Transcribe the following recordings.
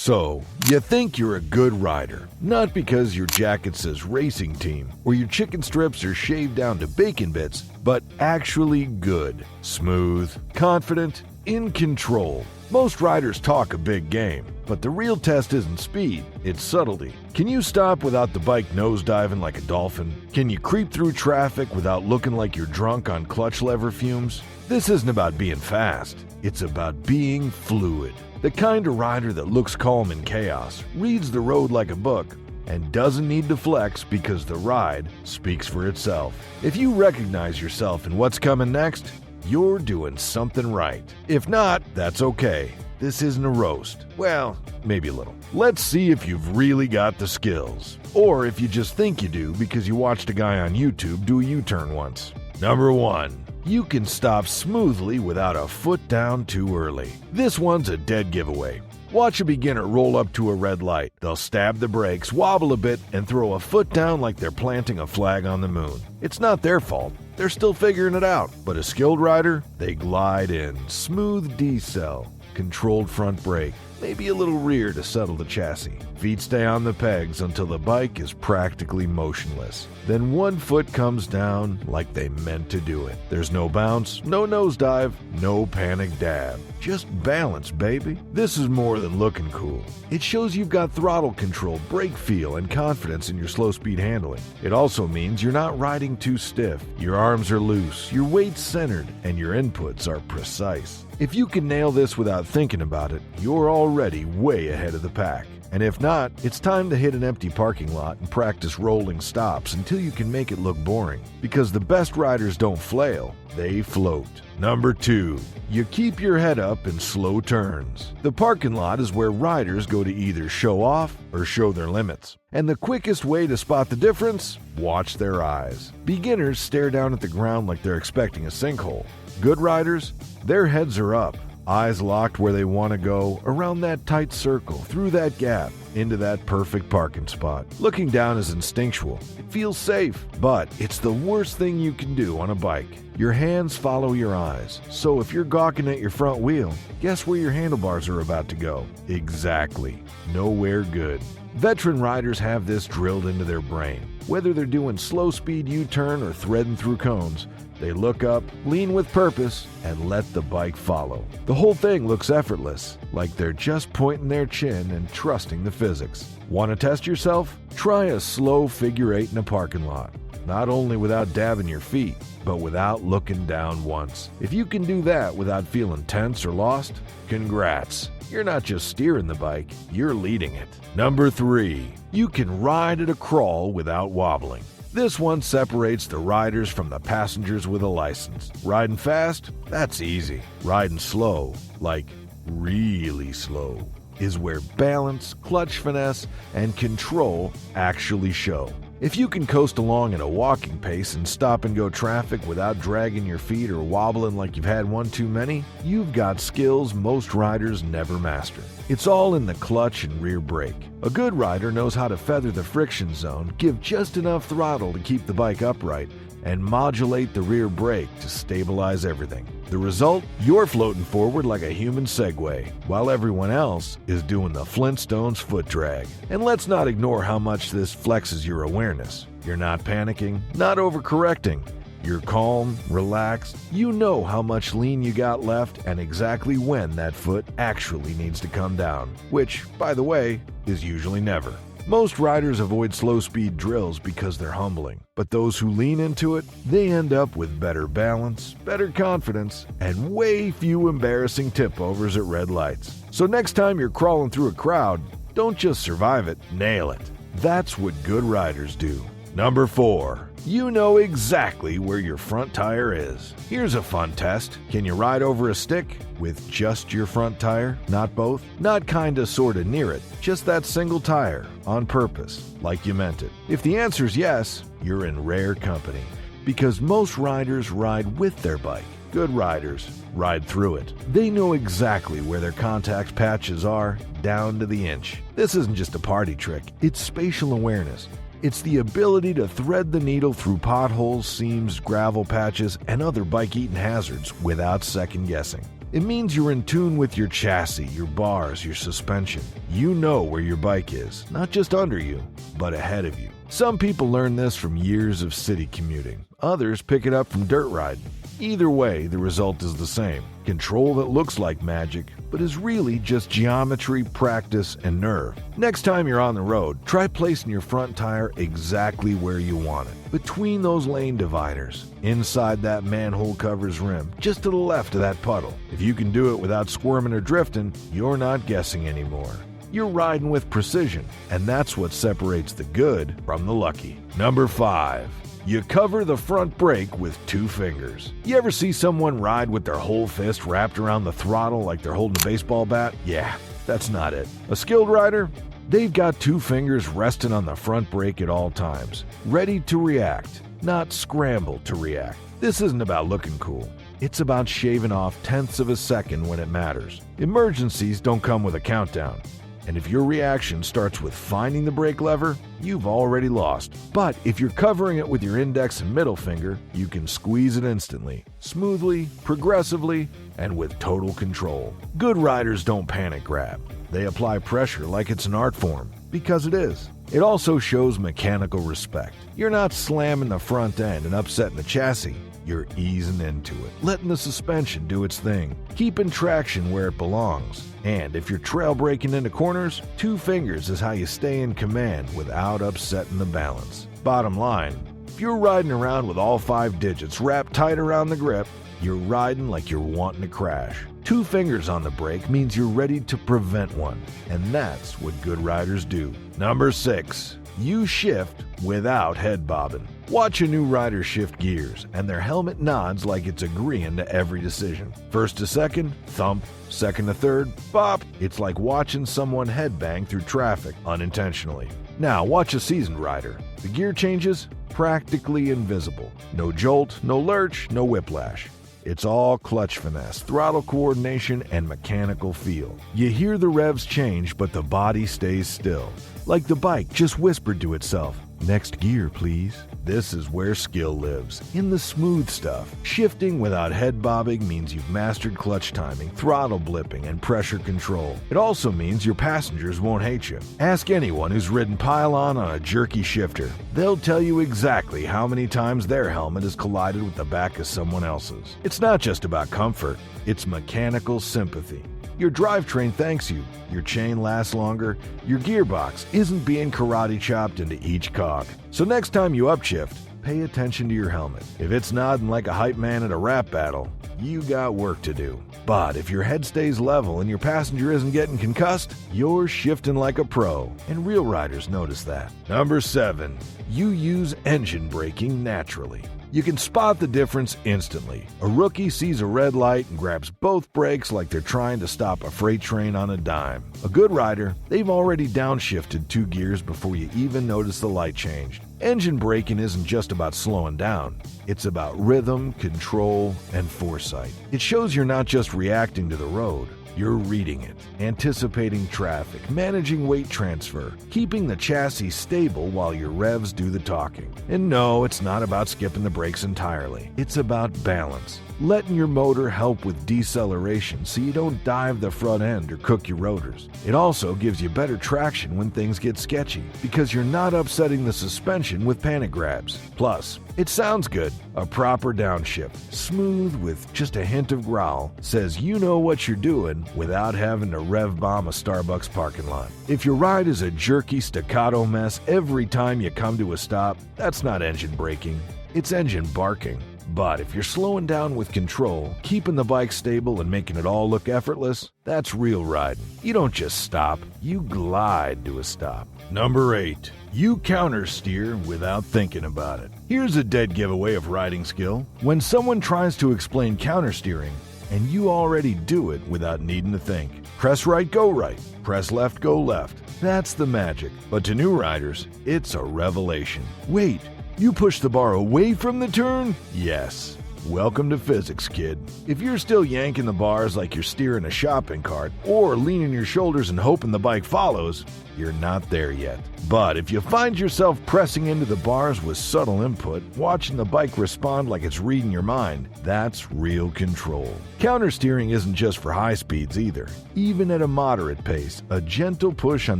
So, you think you're a good rider, not because your jacket says racing team or your chicken strips are shaved down to bacon bits, but actually good, smooth, confident, in control. Most riders talk a big game, but the real test isn't speed, it's subtlety. Can you stop without the bike nosediving like a dolphin? Can you creep through traffic without looking like you're drunk on clutch lever fumes? This isn't about being fast, it's about being fluid. The kind of rider that looks calm in chaos, reads the road like a book, and doesn't need to flex because the ride speaks for itself. If you recognize yourself in what's coming next, you're doing something right. If not, that's okay. This isn't a roast. Well, maybe a little. Let's see if you've really got the skills. Or if you just think you do because you watched a guy on YouTube do a U-turn once. Number 1. You can stop smoothly without a foot down too early. This one's a dead giveaway. Watch a beginner roll up to a red light. They'll stab the brakes, wobble a bit, and throw a foot down like they're planting a flag on the moon. It's not their fault. They're still figuring it out. But a skilled rider, they glide in. Smooth decel, controlled front brake, maybe a little rear to settle the chassis. Feet stay on the pegs until the bike is practically motionless. Then one foot comes down like they meant to do it. There's no bounce, no nosedive, no panic dab. Just balance, baby. This is more than looking cool. It shows you've got throttle control, brake feel, and confidence in your slow speed handling. It also means you're not riding too stiff. Your arms are loose, your weight's centered, and your inputs are precise. If you can nail this without thinking about it, you're already way ahead of the pack. And if not, it's time to hit an empty parking lot and practice rolling stops until you can make it look boring. Because the best riders don't flail, they float. Number 2. You keep your head up in slow turns. The parking lot is where riders go to either show off or show their limits. And the quickest way to spot the difference? Watch their eyes. Beginners stare down at the ground like they're expecting a sinkhole. Good riders, their heads are up. Eyes locked where they want to go, around that tight circle, through that gap, into that perfect parking spot. Looking down is instinctual. It feels safe, but it's the worst thing you can do on a bike. Your hands follow your eyes, so if you're gawking at your front wheel, guess where your handlebars are about to go? Exactly. Nowhere good. Veteran riders have this drilled into their brain. Whether they're doing slow speed U-turn or threading through cones, they look up, lean with purpose, and let the bike follow. The whole thing looks effortless, like they're just pointing their chin and trusting the physics. Want to test yourself? Try a slow figure 8 in a parking lot. Not only without dabbing your feet, but without looking down once. If you can do that without feeling tense or lost, congrats. You're not just steering the bike, you're leading it. Number 3. You can ride at a crawl without wobbling. This one separates the riders from the passengers with a license. Riding fast? That's easy. Riding slow, like really slow, is where balance, clutch finesse, and control actually show. If you can coast along at a walking pace and stop and go traffic without dragging your feet or wobbling like you've had one too many, you've got skills most riders never master. It's all in the clutch and rear brake. A good rider knows how to feather the friction zone, give just enough throttle to keep the bike upright, and modulate the rear brake to stabilize everything. The result? You're floating forward like a human Segway, while everyone else is doing the Flintstones foot drag. And let's not ignore how much this flexes your awareness. You're not panicking, not overcorrecting. You're calm, relaxed. You know how much lean you got left and exactly when that foot actually needs to come down, which, by the way, is usually never. Most riders avoid slow-speed drills because they're humbling, but those who lean into it, they end up with better balance, better confidence, and way few embarrassing tip-overs at red lights. So next time you're crawling through a crowd, don't just survive it, nail it. That's what good riders do. Number 4. You know exactly where your front tire is. Here's a fun test. Can you ride over a stick with just your front tire, not both? Not kinda sorta near it, just that single tire, on purpose, like you meant it. If the answer's yes, you're in rare company, because most riders ride with their bike. Good riders ride through it. They know exactly where their contact patches are, down to the inch. This isn't just a party trick, it's spatial awareness. It's the ability to thread the needle through potholes, seams, gravel patches, and other bike-eaten hazards without second-guessing. It means you're in tune with your chassis, your bars, your suspension. You know where your bike is, not just under you, but ahead of you. Some people learn this from years of city commuting. Others pick it up from dirt riding. Either way, the result is the same. Control that looks like magic, but is really just geometry, practice, and nerve. Next time you're on the road, try placing your front tire exactly where you want it. Between those lane dividers, inside that manhole cover's rim, just to the left of that puddle. If you can do it without squirming or drifting, you're not guessing anymore. You're riding with precision, and that's what separates the good from the lucky. Number 5. You cover the front brake with 2 fingers. You ever see someone ride with their whole fist wrapped around the throttle like they're holding a baseball bat? Yeah, that's not it. A skilled rider? They've got 2 fingers resting on the front brake at all times, ready to react, not scramble to react. This isn't about looking cool. It's about shaving off tenths of a second when it matters. Emergencies don't come with a countdown. And if your reaction starts with finding the brake lever, you've already lost. But if you're covering it with your index and middle finger, you can squeeze it instantly, smoothly, progressively, and with total control. Good riders don't panic grab. They apply pressure like it's an art form, because it is. It also shows mechanical respect. You're not slamming the front end and upsetting the chassis. You're easing into it, letting the suspension do its thing, keeping traction where it belongs. And if you're trail braking into corners, 2 fingers is how you stay in command without upsetting the balance. Bottom line, if you're riding around with all 5 digits wrapped tight around the grip, you're riding like you're wanting to crash. 2 fingers on the brake means you're ready to prevent one, and that's what good riders do. Number 6. You shift without head bobbing. Watch a new rider shift gears, and their helmet nods like it's agreeing to every decision. First to second, thump. Second to third, bop. It's like watching someone headbang through traffic unintentionally. Now watch a seasoned rider. The gear changes, practically invisible. No jolt, no lurch, no whiplash. It's all clutch finesse, throttle coordination, and mechanical feel. You hear the revs change, but the body stays still. Like the bike just whispered to itself, "Next gear, please." This is where skill lives, in the smooth stuff. Shifting without head bobbing means you've mastered clutch timing, throttle blipping, and pressure control. It also means your passengers won't hate you. Ask anyone who's ridden pile-on a jerky shifter. They'll tell you exactly how many times their helmet has collided with the back of someone else's. It's not just about comfort, it's mechanical sympathy. Your drivetrain thanks you, your chain lasts longer, your gearbox isn't being karate chopped into each cog. So next time you upshift, pay attention to your helmet. If it's nodding like a hype man at a rap battle, you got work to do. But if your head stays level and your passenger isn't getting concussed, you're shifting like a pro, and real riders notice that. Number 7. You use engine braking naturally. You can spot the difference instantly. A rookie sees a red light and grabs both brakes like they're trying to stop a freight train on a dime. A good rider, they've already downshifted 2 gears before you even notice the light changed. Engine braking isn't just about slowing down. It's about rhythm, control, and foresight. It shows you're not just reacting to the road. You're reading it, anticipating traffic, managing weight transfer, keeping the chassis stable while your revs do the talking. And no, it's not about skipping the brakes entirely. It's about balance. Letting your motor help with deceleration so you don't dive the front end or cook your rotors. It also gives you better traction when things get sketchy because you're not upsetting the suspension with panic grabs. Plus, it sounds good. A proper downshift, smooth with just a hint of growl, says you know what you're doing without having to rev bomb a Starbucks parking lot. If your ride is a jerky staccato mess every time you come to a stop, that's not engine braking, it's engine barking. But if you're slowing down with control, keeping the bike stable and making it all look effortless, that's real riding. You don't just stop, you glide to a stop. Number 8. You counter steer without thinking about it. Here's a dead giveaway of riding skill. When someone tries to explain counter steering, and you already do it without needing to think. Press right, go right. Press left, go left. That's the magic. But to new riders, it's a revelation. Wait, you push the bar away from the turn? Yes. welcome to physics, kid. If you're still yanking the bars like you're steering a shopping cart or leaning your shoulders and hoping the bike follows, you're not there yet. But if you find yourself pressing into the bars with subtle input, watching the bike respond like it's reading your mind, that's real control. Countersteering isn't just for high speeds either. Even at a moderate pace, a gentle push on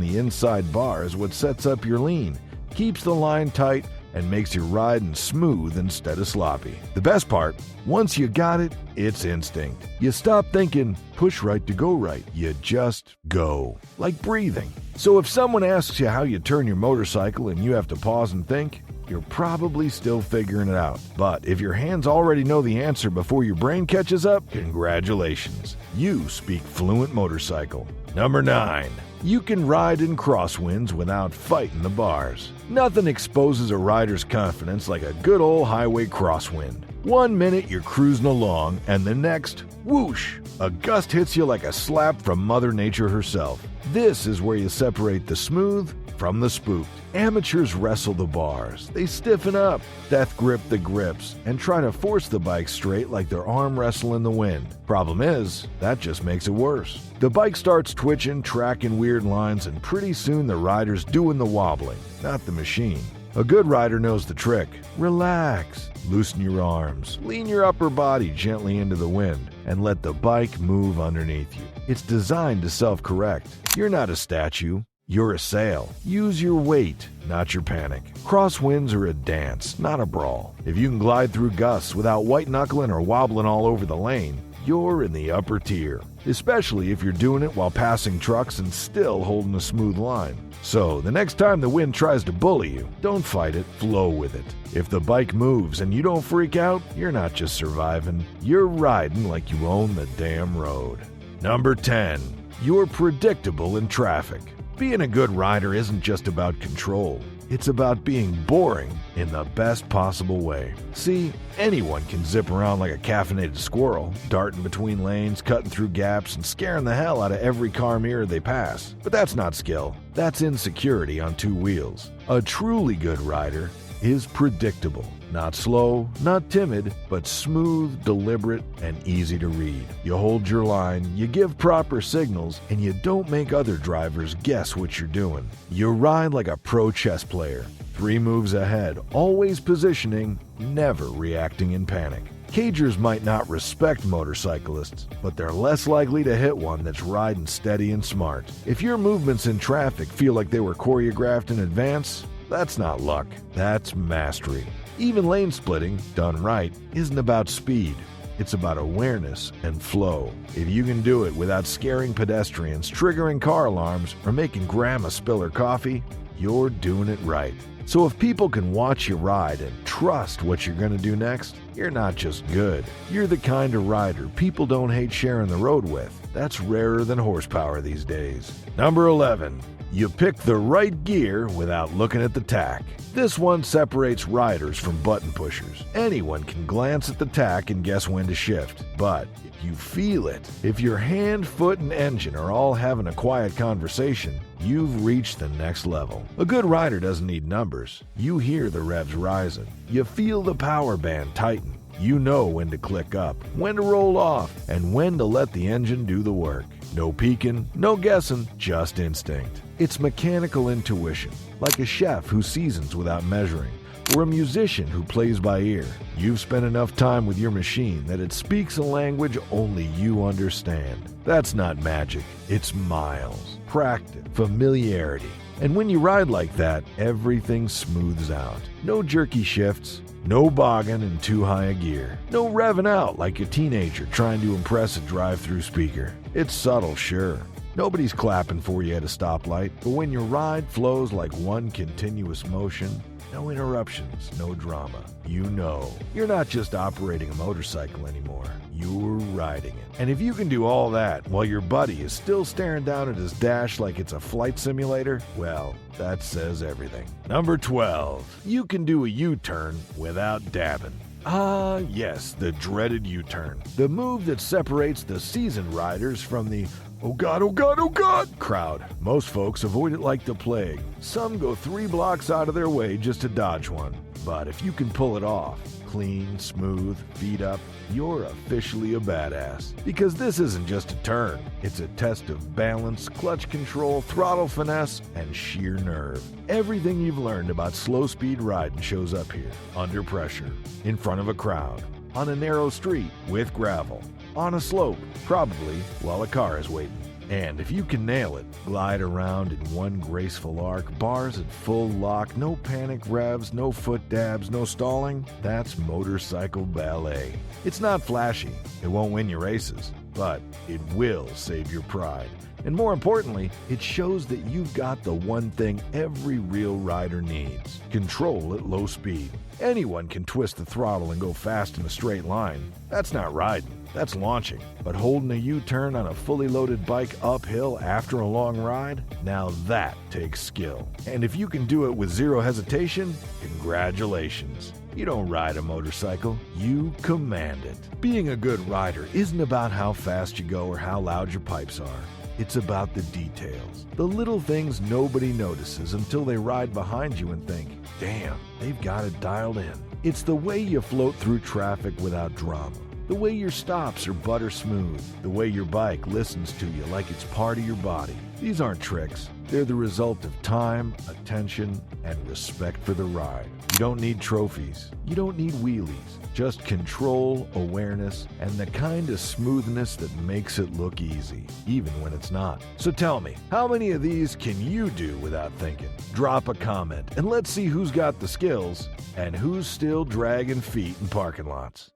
the inside bar is what sets up your lean, keeps the line tight, and makes your riding smooth instead of sloppy. The best part, once you got it, it's instinct. You stop thinking, push right to go right. You just go. Like breathing. So if someone asks you how you turn your motorcycle and you have to pause and think, you're probably still figuring it out. But if your hands already know the answer before your brain catches up, congratulations. You speak fluent motorcycle. Number 9. You can ride in crosswinds without fighting the bars. Nothing exposes a rider's confidence like a good old highway crosswind. 1 minute you're cruising along, and the next, whoosh, a gust hits you like a slap from Mother Nature herself. This is where you separate the smooth from the spooked. Amateurs wrestle the bars. They stiffen up, death grip the grips, and try to force the bike straight like they're arm wrestling the wind. Problem is, that just makes it worse. The bike starts twitching, tracking weird lines, and pretty soon the rider's doing the wobbling, not the machine. A good rider knows the trick. Relax, loosen your arms, lean your upper body gently into the wind, and let the bike move underneath you. It's designed to self-correct. You're not a statue. You're a sail. Use your weight, not your panic. Crosswinds are a dance, not a brawl. If you can glide through gusts without white-knuckling or wobbling all over the lane, you're in the upper tier. Especially if you're doing it while passing trucks and still holding a smooth line. So, the next time the wind tries to bully you, don't fight it, flow with it. If the bike moves and you don't freak out, you're not just surviving, you're riding like you own the damn road. Number 10. You're predictable in traffic. Being a good rider isn't just about control. It's about being boring in the best possible way. See, anyone can zip around like a caffeinated squirrel, darting between lanes, cutting through gaps, and scaring the hell out of every car mirror they pass. But that's not skill. That's insecurity on 2 wheels. A truly good rider is predictable. Not slow, not timid, but smooth, deliberate, and easy to read. You hold your line, you give proper signals, and you don't make other drivers guess what you're doing. You ride like a pro chess player. 3 moves ahead, always positioning, never reacting in panic. Cagers might not respect motorcyclists, but they're less likely to hit one that's riding steady and smart. If your movements in traffic feel like they were choreographed in advance, that's not luck, that's mastery. Even lane splitting, done right, isn't about speed. It's about awareness and flow. If you can do it without scaring pedestrians, triggering car alarms, or making grandma spill her coffee, you're doing it right. So if people can watch you ride and trust what you're going to do next, you're not just good. You're the kind of rider people don't hate sharing the road with. That's rarer than horsepower these days. Number 11. You pick the right gear without looking at the tack. This one separates riders from button pushers. Anyone can glance at the tack and guess when to shift. But if you feel it, if your hand, foot, and engine are all having a quiet conversation, you've reached the next level. A good rider doesn't need numbers. You hear the revs rising. You feel the power band tighten. You know when to click up, when to roll off, and when to let the engine do the work. No peeking, no guessing, just instinct. It's mechanical intuition, like a chef who seasons without measuring, or a musician who plays by ear. You've spent enough time with your machine that it speaks a language only you understand. That's not magic, it's miles, practice, familiarity. And when you ride like that, everything smooths out. No jerky shifts, no bogging in too high a gear. No revving out like a teenager trying to impress a drive-through speaker. It's subtle, sure. Nobody's clapping for you at a stoplight, but when your ride flows like one continuous motion, no interruptions, no drama, you know you're not just operating a motorcycle anymore. You're riding it. And if you can do all that while your buddy is still staring down at his dash like it's a flight simulator, well, that says everything. Number 12. You can do a U-turn without dabbing. Ah, yes, the dreaded U-turn. The move that separates the seasoned riders from the "oh God, oh God, oh God" crowd. Most folks avoid it like the plague. Some go 3 blocks out of their way just to dodge one. But if you can pull it off, clean, smooth, feet up, you're officially a badass. Because this isn't just a turn, it's a test of balance, clutch control, throttle finesse, and sheer nerve. Everything you've learned about slow speed riding shows up here, under pressure, in front of a crowd, on a narrow street with gravel, on a slope, probably while a car is waiting. And if you can nail it, glide around in one graceful arc, bars at full lock, no panic revs, no foot dabs, no stalling, that's motorcycle ballet. It's not flashy, it won't win your races, but it will save your pride. And more importantly, it shows that you've got the one thing every real rider needs: control at low speed. Anyone can twist the throttle and go fast in a straight line. That's not riding, that's launching. But holding a U-turn on a fully loaded bike uphill after a long ride? Now that takes skill. And if you can do it with zero hesitation, congratulations. You don't ride a motorcycle, you command it. Being a good rider isn't about how fast you go or how loud your pipes are. It's about the details, the little things nobody notices until they ride behind you and think, damn, they've got it dialed in. It's the way you float through traffic without drama, the way your stops are butter smooth, the way your bike listens to you like it's part of your body. These aren't tricks. They're the result of time, attention, and respect for the ride. You don't need trophies. You don't need wheelies. Just control, awareness, and the kind of smoothness that makes it look easy, even when it's not. So tell me, how many of these can you do without thinking? Drop a comment, and let's see who's got the skills and who's still dragging feet in parking lots.